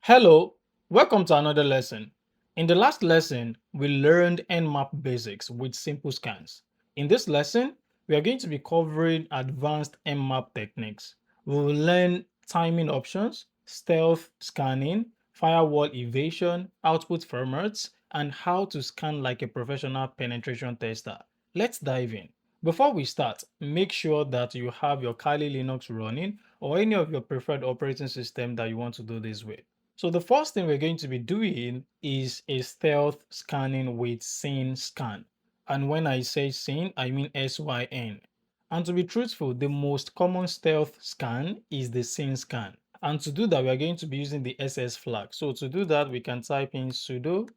Hello, welcome to another lesson. In the last lesson, we learned Nmap basics with simple scans. In this lesson, we are going to be covering advanced Nmap techniques. We will learn timing options, stealth scanning, firewall evasion, output formats, and how to scan like a professional penetration tester. Let's dive in. Before we start, make sure that you have your Kali Linux running or any of your preferred operating system that you want to do this with. So the first thing we're going to be doing is a stealth scanning with SYN scan. And when I say SYN, I mean SYN. And to be truthful, the most common stealth scan is the SYN scan. And to do that, we are going to be using the SS flag. So to do that, we can type in sudo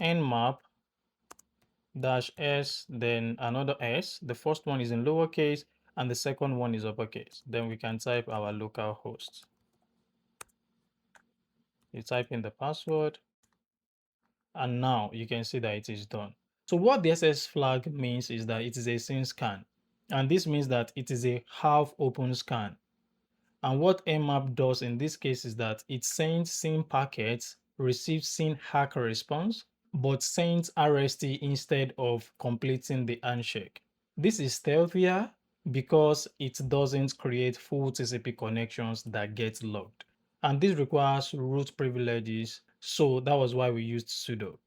nmap -s, then another s. The first one is in lowercase and the second one is uppercase. Then we can type our local host. You type in the password and now you can see that it is done. So what the SS flag means is that it is a SYN scan. And this means that it is a half open scan. And what Nmap does in this case is that it sends SYN packets, receives SYN hack response, but sends RST instead of completing the handshake. This is stealthier because it doesn't create full TCP connections that get logged. And this requires root privileges, so that was why we used sudo.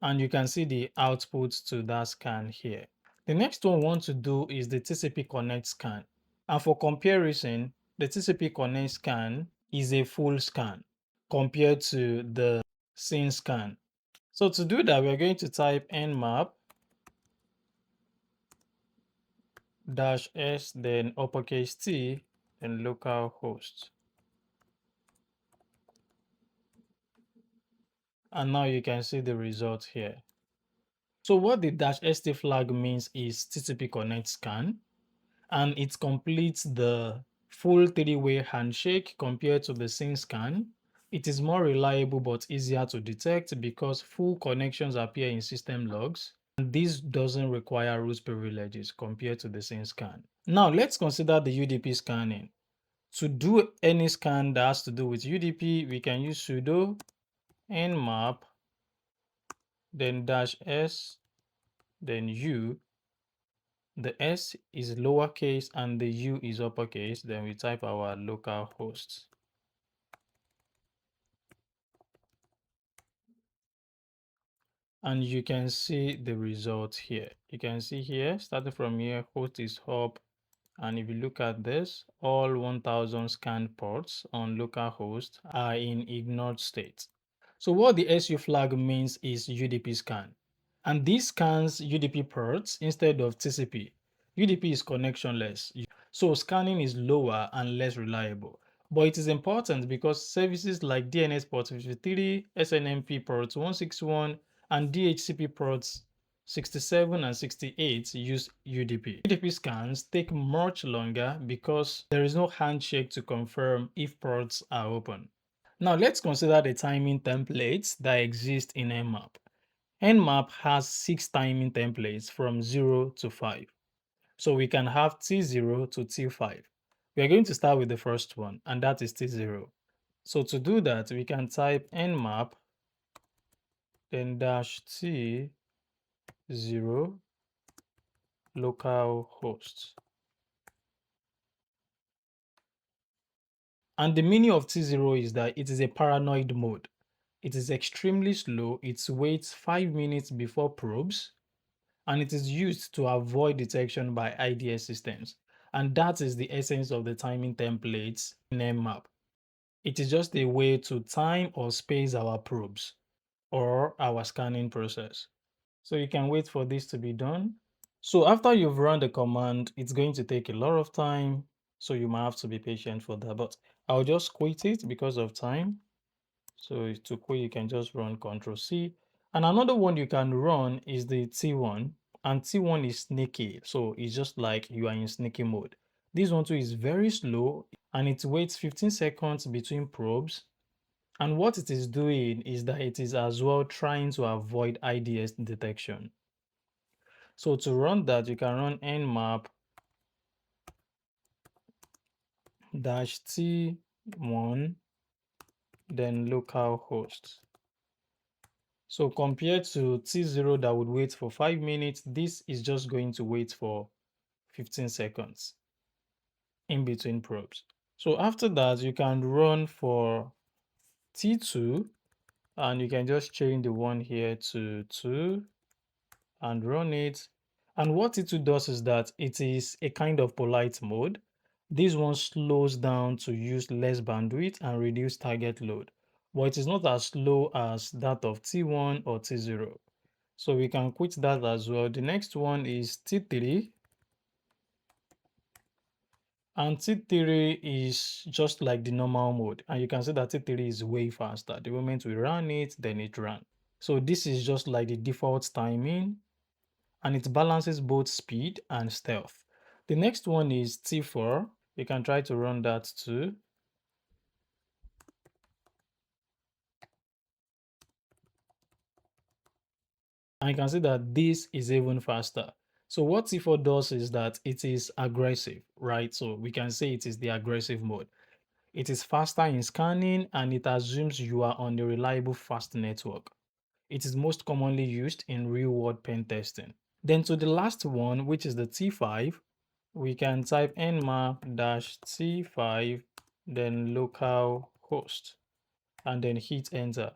And you can see the output to that scan here. The next one we want to do is the TCP connect scan. And for comparison, the TCP connect scan is a full scan compared to the SYN scan. So to do that, we're going to type nmap -s, then uppercase T, and localhost. And now you can see the result here. So what the -st flag means is TCP connect scan, and it completes the full three-way handshake compared to the SYN scan. It is more reliable but easier to detect because full connections appear in system logs, and this doesn't require root privileges compared to the SYN scan. Now let's consider the UDP scanning. To do any scan that has to do with UDP, we can use sudo nmap, then -s, then u. The S is lowercase and the U is uppercase. Then we type our local host. And you can see the result here. You can see here, starting from here, host is hub. And if you look at this, all 1000 scanned ports on localhost are in ignored state. So what the SU flag means is UDP scan. And this scans UDP ports instead of TCP. UDP is connectionless, so scanning is lower and less reliable. But it is important because services like DNS port 53, SNMP port 161, and DHCP ports 67 and 68 use UDP. UDP scans take much longer because there is no handshake to confirm if ports are open. Now let's consider the timing templates that exist in Nmap. Nmap has 6 timing templates from 0 to 5. So we can have T0 to T5. We are going to start with the first one, and that is T0. So to do that, we can type nmap, then -t0 localhost. And the meaning of T0 is that it is a paranoid mode. It is extremely slow. It waits 5 minutes before probes, and it is used to avoid detection by IDS systems. And that is the essence of the timing templates in Nmap. It is just a way to time or space our probes or our scanning process. So you can wait for this to be done. So after you've run the command, it's going to take a lot of time. So you might have to be patient for that, but I'll just quit it because of time. So to quit, you can just run Ctrl C. And another one you can run is the T1, and T1 is sneaky. So it's just like you are in sneaky mode. This one too is very slow and it waits 15 seconds between probes. And what it is doing is that it is as well trying to avoid IDS detection. So to run that, you can run nmap dash T1, then localhost. So compared to T0 that would wait for 5 minutes, this is just going to wait for 15 seconds in between probes. So after that, you can run for T2 and you can just change the one here to 2 and run it. And what T2 does is that it is a kind of polite mode. This one slows down to use less bandwidth and reduce target load, but it is not as slow as that of T1 or T0. So we can quit that as well. The next one is T3. And T3 is just like the normal mode. And you can see that T3 is way faster. The moment we run it, then it ran. So this is just like the default timing, and it balances both speed and stealth. The next one is T4. You can try to run that too. And you can see that this is even faster. So what T4 does is that it is aggressive, right? So we can say it is the aggressive mode. It is faster in scanning and it assumes you are on a reliable fast network. It is most commonly used in real-world pen testing. Then to the last one, which is the T5, we can type nmap-t5, then localhost, and then hit enter.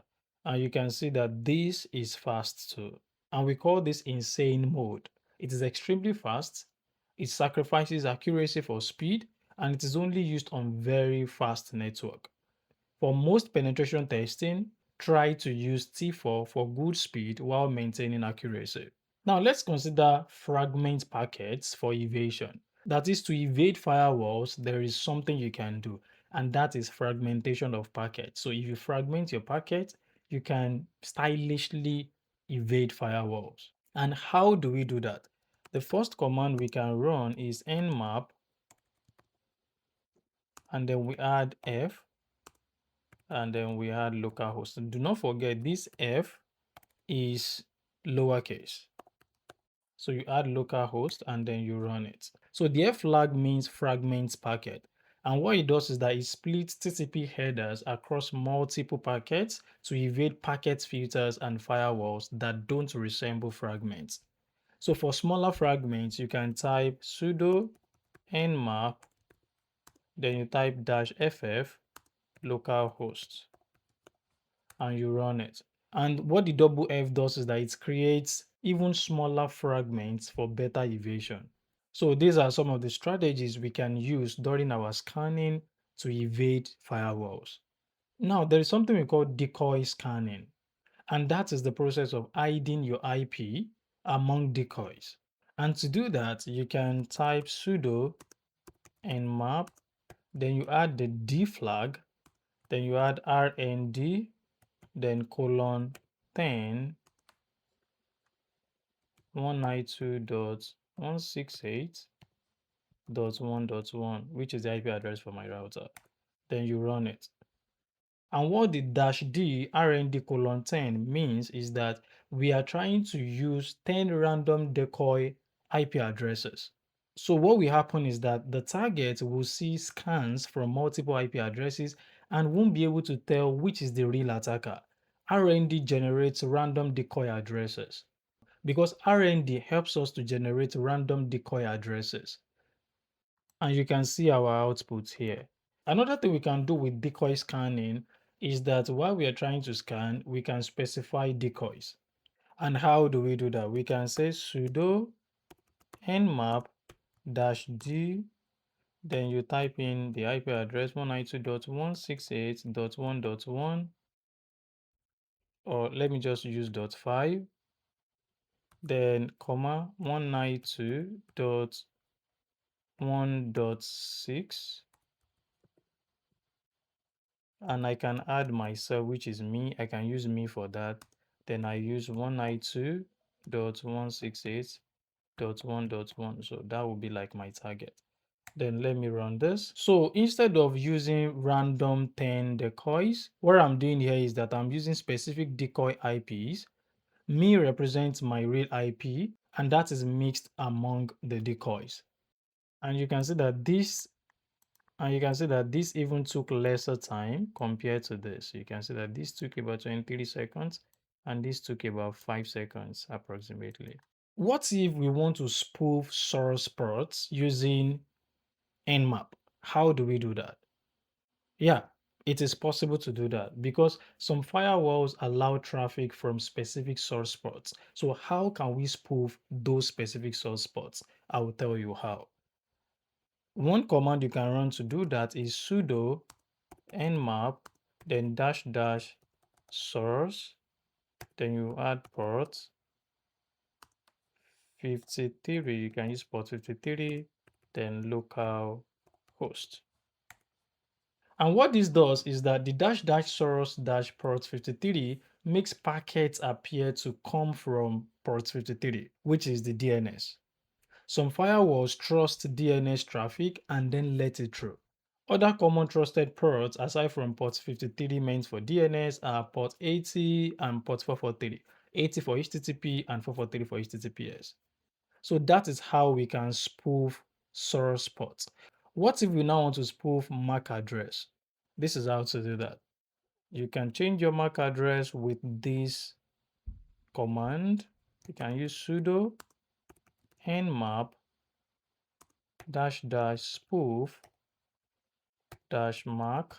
And you can see that this is fast too. And we call this insane mode. It is extremely fast, it sacrifices accuracy for speed, and it is only used on very fast network. For most penetration testing, try to use T4 for good speed while maintaining accuracy. Now let's consider fragment packets for evasion. That is, to evade firewalls, there is something you can do, and that is fragmentation of packets. So if you fragment your packet, you can stylishly evade firewalls. And how do we do that? The first command we can run is nmap, and then we add f, and then we add localhost. And do not forget this f is lowercase. So you add localhost and then you run it. So the F flag means fragments packet. And what it does is that it splits TCP headers across multiple packets to evade packet filters and firewalls that don't resemble fragments. So for smaller fragments, you can type sudo nmap, then you type -ff localhost, and you run it. And what the double F does is that it creates even smaller fragments for better evasion. So these are some of the strategies we can use during our scanning to evade firewalls. Now, there is something we call decoy scanning, and that is the process of hiding your IP among decoys. And to do that, you can type sudo nmap, then you add the D flag, then you add rnd, then colon 10 192.168.1.1, which is the IP address for my router. Then you run it. And what the -d rnd colon 10 means is that we are trying to use 10 random decoy IP addresses. So what will happen is that the target will see scans from multiple IP addresses and won't be able to tell which is the real attacker. RND generates random decoy addresses because RND helps us to generate random decoy addresses. And you can see our output here. Another thing we can do with decoy scanning is that while we are trying to scan, we can specify decoys. And how do we do that? We can say sudo nmap-d, then you type in the IP address 192.168.1.1, or let me just use .5, then comma 192.1.6, and I can add myself, which is me. I can use me for that. Then I use 192.168.1.1. So that will be like my target. Then let me run this. So instead of using random 10 decoys, what I'm doing here is that I'm using specific decoy IPs. Me represents my real IP, and that is mixed among the decoys. And you can see that this And you can see that this even took lesser time compared to this. You can see that this took about 23 seconds and this took about 5 seconds approximately. What if we want to spoof source ports using Nmap? How do we do that? Yeah, it is possible to do that because some firewalls allow traffic from specific source ports. So how can we spoof those specific source ports? I will tell you how. One command you can run to do that is sudo nmap, then dash dash source, then you add port 53. You can use port 53, then local host. And what this does is that the dash dash source dash port 53 makes packets appear to come from port 53, which is the DNS. Some firewalls trust DNS traffic and then let it through. Other common trusted ports, aside from port 53 meant for DNS, are port 80 and port 443. 80 for HTTP and 443 for HTTPS. So that is how we can spoof source ports. What if we now want to spoof MAC address? This is how to do that. You can change your MAC address with this command. You can use sudo nmap dash dash spoof dash mac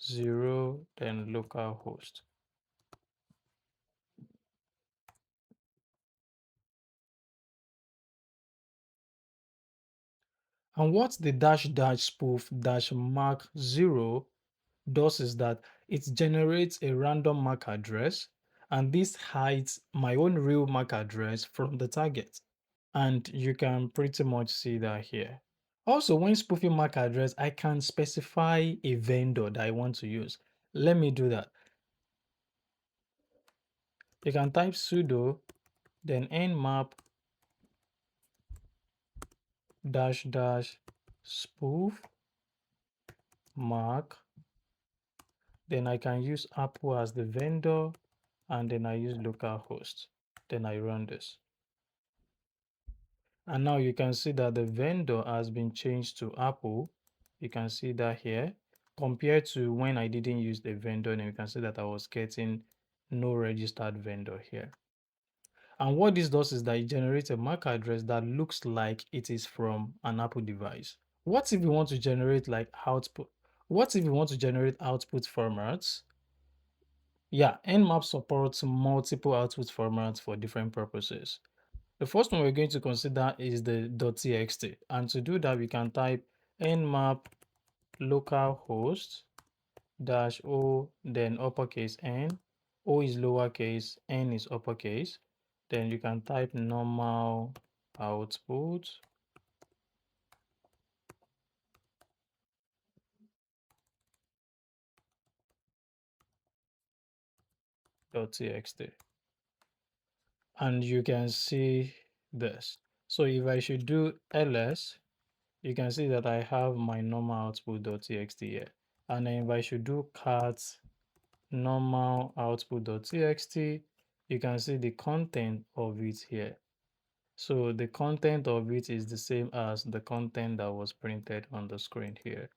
0 then localhost. And what the dash dash spoof dash mac 0 does is that it generates a random MAC address, and this hides my own real MAC address from the target. And you can pretty much see that here. Also, when spoofing MAC address, I can specify a vendor that I want to use. Let me do that. You can type sudo, then nmap dash dash spoof MAC. Then I can use Apple as the vendor, and then I use localhost. Then I run this. And now you can see that the vendor has been changed to Apple. You can see that here. Compared to when I didn't use the vendor name, you can see that I was getting no registered vendor here. And what this does is that it generates a MAC address that looks like it is from an Apple device. What if we want to generate like output? What if we want to generate output formats? Yeah, Nmap supports multiple output formats for different purposes. The first one we're going to consider is the .txt. And to do that, we can type nmap localhost dash o, then uppercase n. O is lowercase, n is uppercase. Then you can type normal output .txt. And you can see this. So if I should do ls, you can see that I have my normal output.txt here. And then if I should do cat normal output.txt, you can see the content of it here. So the content of it is the same as the content that was printed on the screen here.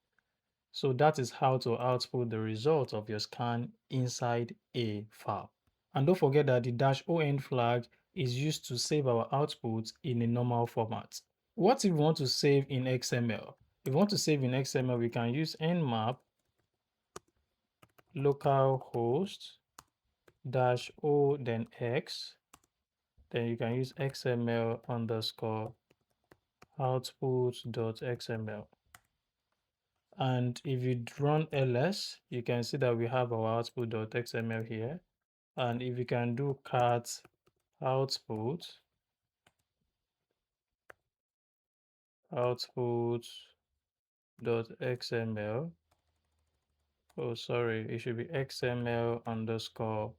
So that is how to output the result of your scan inside a file. And don't forget that the -on flag is used to save our output in a normal format. What if we want to save in XML? If we want to save in XML, we can use nmap localhost -o then x. Then you can use xml underscore output.xml. And if you run ls, you can see that we have our output.xml here. And if you can do cat output.xml. Oh, sorry, it should be xml underscore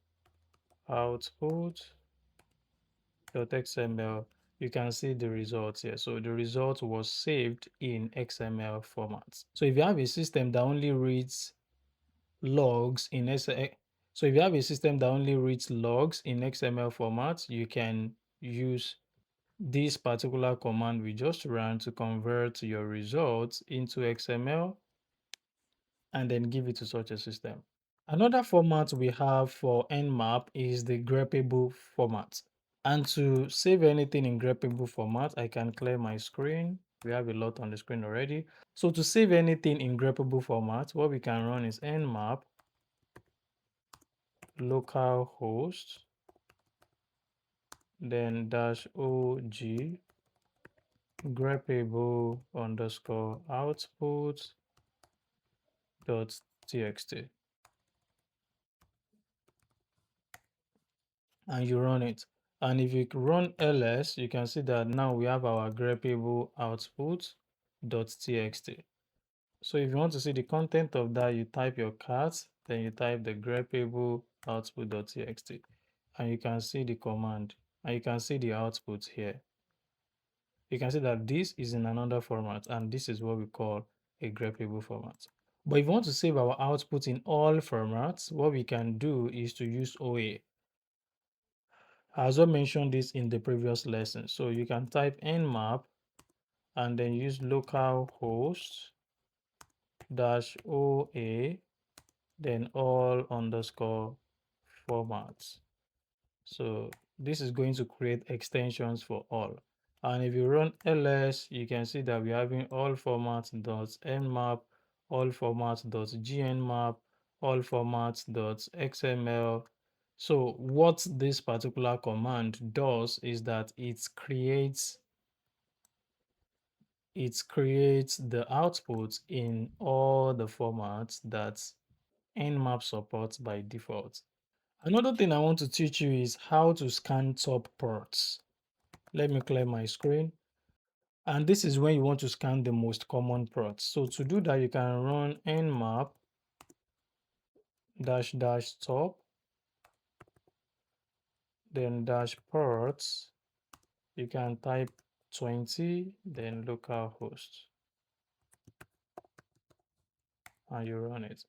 output.xml. You can see the results here. So the result was saved in XML format. So if you have a system that only reads logs in so if you have a system that only reads logs in XML format, you can use this particular command we just ran to convert your results into XML and then give it to such a system. Another format we have for Nmap is the greppable format. And to save anything in greppable format, I can clear my screen. We have a lot on the screen already. So to save anything in greppable format, what we can run is nmap localhost, then -og greppable underscore output dot txt, and you run it. And if you run ls, you can see that now we have our greppable output dot txt. So if you want to see the content of that, you type your cat, then you type the greppable output dot txt, and you can see the command, and you can see the output here. You can see that this is in another format, and this is what we call a greppable format. But if you want to save our output in all formats, what we can do is to use OA. I also mentioned this in the previous lesson. So you can type nmap and then use localhost -OA, then all underscore formats. So this is going to create extensions for all. And if you run ls, you can see that we're having all formats.nmap, all formats.gnmap, all formats.xml. So what this particular command does is that it creates the output in all the formats that Nmap supports by default. Another thing I want to teach you is how to scan top ports. Let me clear my screen. And this is when you want to scan the most common ports. So to do that, you can run nmap --top, then -ports. You can type 20, then localhost, and you run it.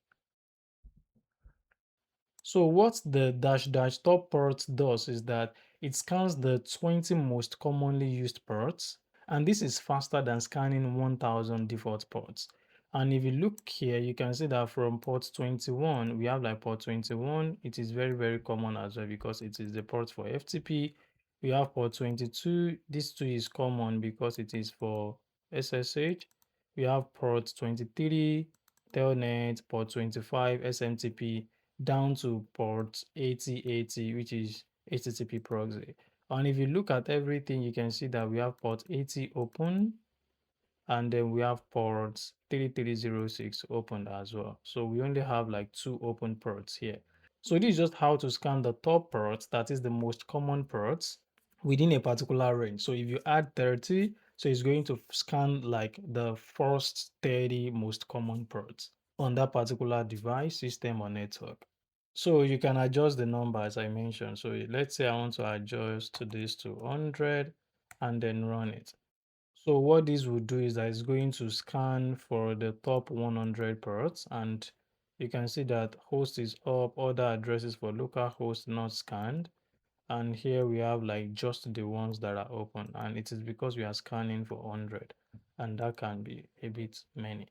So what the --top port does is that it scans the 20 most commonly used ports, and this is faster than scanning 1000 default ports. And if you look here, you can see that from port 21, we have like port 21. It is very, very common as well because it is the port for FTP. We have port 22. This too is common because it is for SSH. We have port 23, Telnet, port 25, SMTP, down to port 8080, which is HTTP proxy. And if you look at everything, you can see that we have port 80 open, and then we have ports 3306 opened as well. So we only have like 2 open ports here. So this is just how to scan the top ports, that is the most common ports, within a particular range. So if you add 30, so it's going to scan like the first 30 most common ports on that particular device, system, or network. So you can adjust the number as I mentioned. So let's say I want to adjust this to 100 and then run it. So what this will do is that it's going to scan for the top 100 ports, and you can see that host is up, other addresses for local host not scanned. And here we have like just the ones that are open, and it is because we are scanning for 100, and that can be a bit many.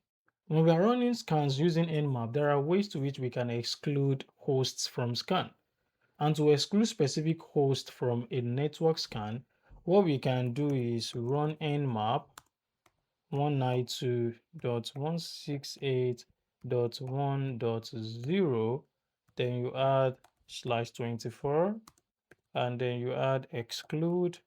When we are running scans using Nmap, there are ways to which we can exclude hosts from scan. And to exclude specific hosts from a network scan, what we can do is run nmap 192.168.1.0, then you add /24, and then you add exclude.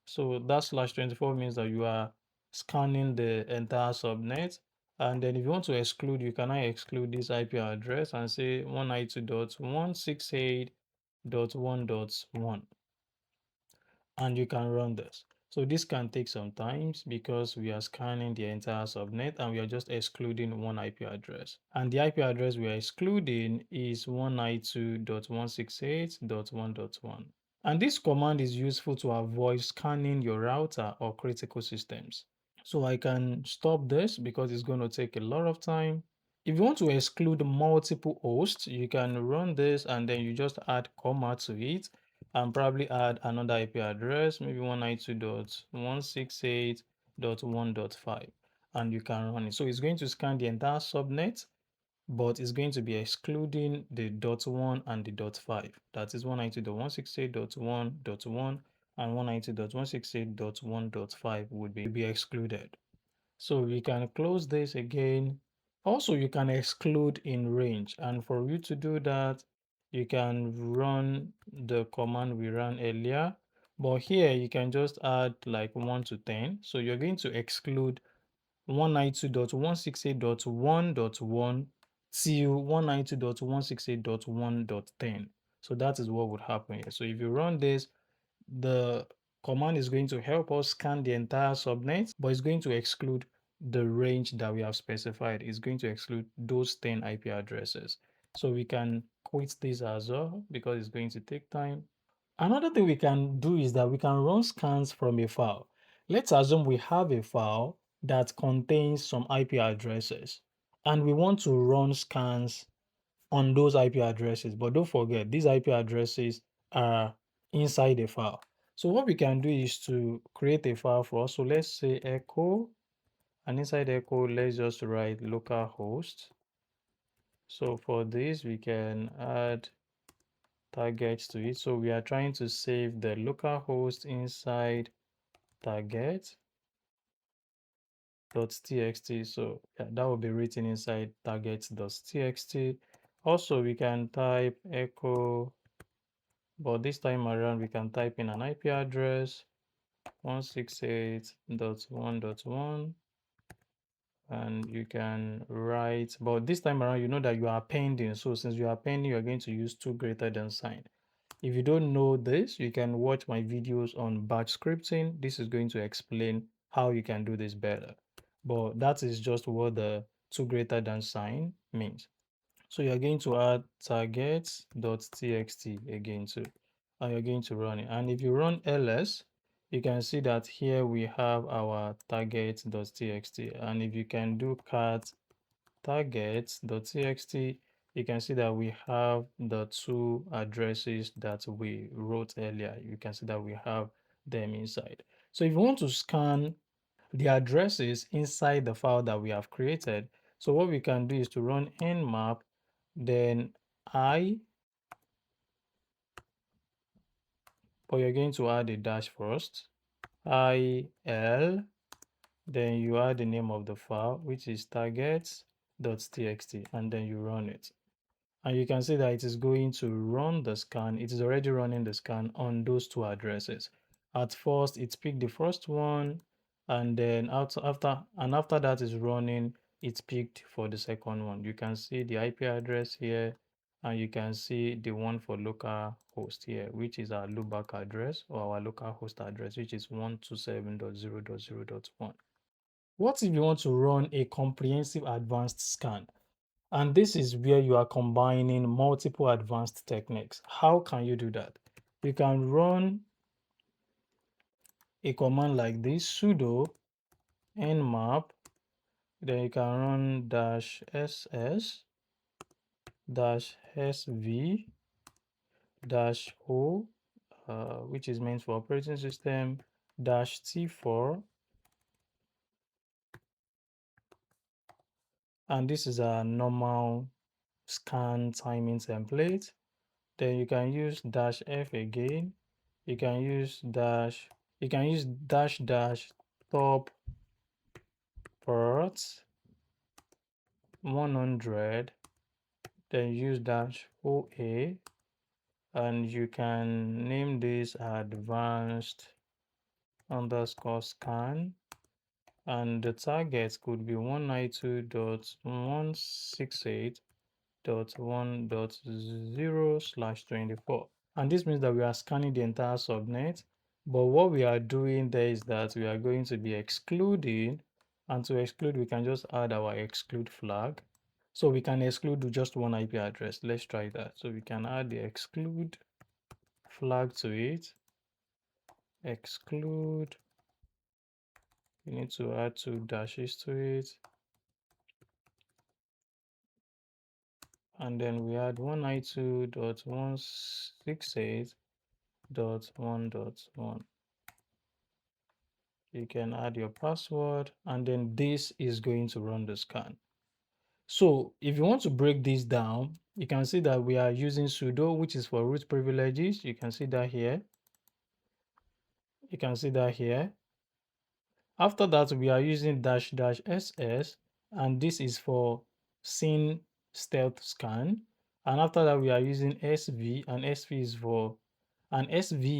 So that /24 means that you are scanning the entire subnet. And then if you want to exclude, you can exclude this IP address and say 192.168.1.1, and you can run this. So this can take some time because we are scanning the entire subnet and we are just excluding one IP address. And the IP address we are excluding is 192.168.1.1. And this command is useful to avoid scanning your router or critical systems. So I can stop this because it's going to take a lot of time. If you want to exclude multiple hosts, you can run this and then you just add comma to it. and probably add another IP address, maybe 192.168.1.5, and you can run it. So it's going to scan the entire subnet, but it's going to be excluding the .1 and the .5. That is 192.168.1.1 and 192.168.1.5 would be excluded. So we can close this again. Also, you can exclude in range. And for you to do that, you can run the command we ran earlier. But here you can just add like 1 to 10. So you're going to exclude 192.168.1.1 till 192.168.1.10. So that is what would happen here. So if you run this, the command is going to help us scan the entire subnet, but it's going to exclude the range that we have specified. It's going to exclude those 10 IP addresses. So we can quit this as well because it's going to take time. Another thing we can do is that we can run scans from a file. Let's assume we have a file that contains some IP addresses and we want to run scans on those IP addresses. But don't forget, these IP addresses are inside the file. So what we can do is to create a file for us. So let's say echo, and inside echo, let's just write localhost. So for this, we can add targets to it. So we are trying to save the localhost inside target.txt. So yeah, that will be written inside target.txt. Also, we can type echo, but this time around we can type in an IP address 168.1.1, and you can write, but this time around you know that you are appending. So since you are appending, you're going to use 2 greater than sign. If you don't know this, you can watch my videos on batch scripting. This is going to explain how you can do this better. But that is just what the 2 greater than sign means. So you're going to add targets.txt again too, and you're going to run it. And if you run ls, you can see that here we have our targets.txt. And if you can do cat targets.txt, you can see that we have the 2 addresses that we wrote earlier. You can see that we have them inside. So if you want to scan the addresses inside the file that we have created, so what we can do is to run nmap, then but you're going to add a dash first, il, then you add the name of the file, which is targets.txt, and then you run it. And you can see that it is going to run the scan. It is already running the scan on those 2 addresses. At first, it picked the first one, and then after that is running, it picked for the second one. You can see the IP address here, and you can see the one for local host here, which is our loopback address or our local host address, which is 127.0.0.1. What if you want to run a comprehensive advanced scan? And this is where you are combining multiple advanced techniques. How can you do that? You can run a command like this, sudo nmap, then you can run -ss -sv -o, which is meant for operating system, -t4, and this is a normal scan timing template. Then you can use -f again. You can use top port 100, then use -oa, and you can name this advanced underscore scan, and the target could be 192.168.1.0/24. And this means that we are scanning the entire subnet. But what we are doing there is that we are going to be excluding, and to exclude, we can just add our exclude flag. So we can exclude just one IP address. Let's try that. So we can add the exclude flag to it. Exclude. We need to add 2 dashes to it. And then we add 192.168 1.1.1. You can add your password, and then this is going to run the scan. So if you want to break this down, you can see that we are using sudo, which is for root privileges. You can see that here. You can see that here. After that, we are using --ss, and this is for scene stealth scan. And after that, we are using SV, and SV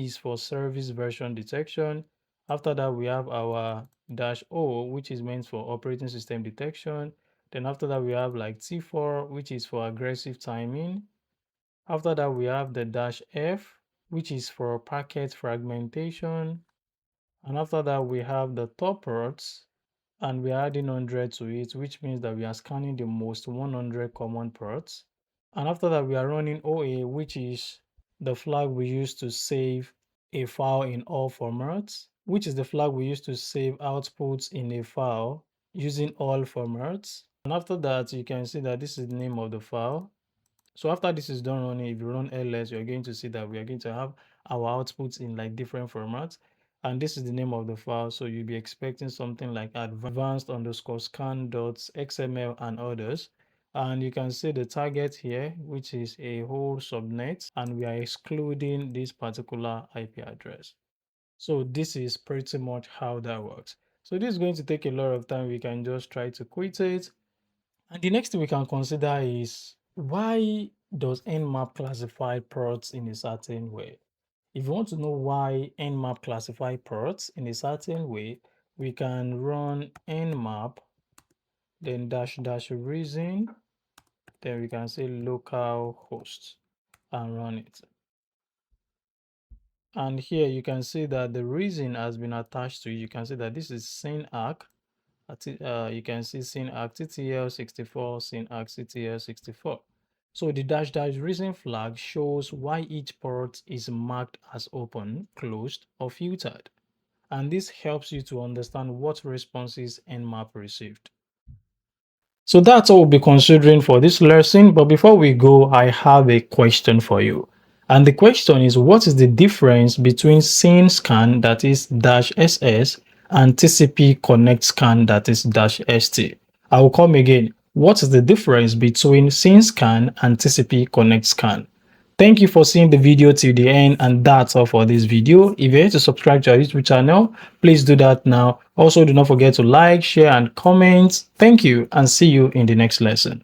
is for service version detection. After that, we have our -O, which is meant for operating system detection. Then after that, we have like T4, which is for aggressive timing. After that, we have the -F, which is for packet fragmentation. And after that, we have the top ports, and we're adding 100 to it, which means that we are scanning the most 100 common ports. And after that, we are running OA, which is the flag we use to save a file in all formats, which is the flag we use to save outputs in a file using all formats. And after that, you can see that this is the name of the file. So after this is done running, if you run ls, you're going to see that we are going to have our outputs in like different formats. And this is the name of the file. So you'll be expecting something like advanced_scan.xml and others. And you can see the target here, which is a whole subnet, and we are excluding this particular IP address. So this is pretty much how that works. So this is going to take a lot of time. We can just try to quit it. And the next thing we can consider is, why does Nmap classify ports in a certain way? If you want to know why Nmap classify ports in a certain way, we can run Nmap, then --reason, then we can say localhost and run it. And here you can see that the reason has been attached to it. You can see that this is synarch. You can see synarch TTL64, synarch TTL64. So the --reason flag shows why each port is marked as open, closed, or filtered. And this helps you to understand what responses Nmap received. So that's all we'll be considering for this lesson. But before we go, I have a question for you. And the question is, what is the difference between scene scan, that is -ss, and TCP connect scan, that is -st? I will come again. What is the difference between scene scan and TCP connect scan? Thank you for seeing the video till the end, and that's all for this video. If you're here to subscribe to our YouTube channel, please do that now. Also, do not forget to like, share, and comment. Thank you, and see you in the next lesson.